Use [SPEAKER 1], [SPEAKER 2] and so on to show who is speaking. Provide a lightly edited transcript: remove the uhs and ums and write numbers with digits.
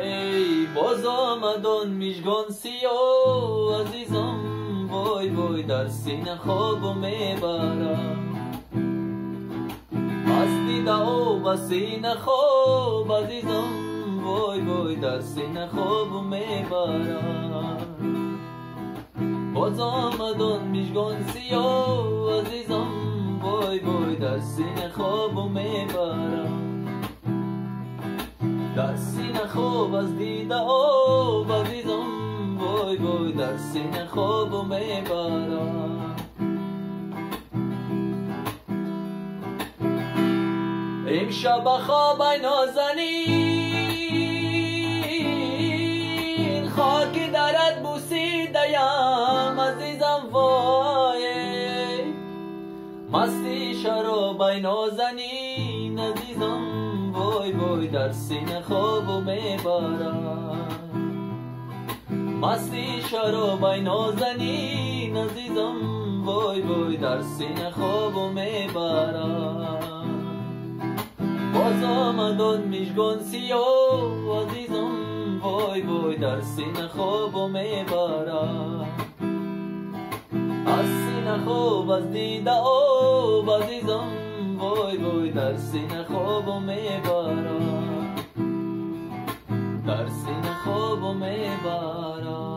[SPEAKER 1] هی باز آمد آن میژگان سیاه عزیزم، وای وای در سینه خوابو میبرم. از دیده و سینه خواب عزیزم، وای وای در سینه خوابو میبرم. باز آمد آن میژگان سیاه عزیزم، وای وای در سینه خوابو میبرم. در سینه خواب از دیده آب عزیزم، وای وای در سینه خوابو میبرم. امشب خواب نازنین، خاک درت بوسیده‌ام عزیزم، وای مستی شراب نازنین عزیزم، وای وای در سینه خوابو میبرم. مستی شراب نازنین عزیزم، وای وای در سینه خوابو میبرم. باز آمد آن میژگان سیاه عزیزم، وای وای در سینه خوابو میبرم. از سینه خواب از دیده آب عزیزم، وای وای در سینه خوابو میبرم. در سینه خوابو میبرم.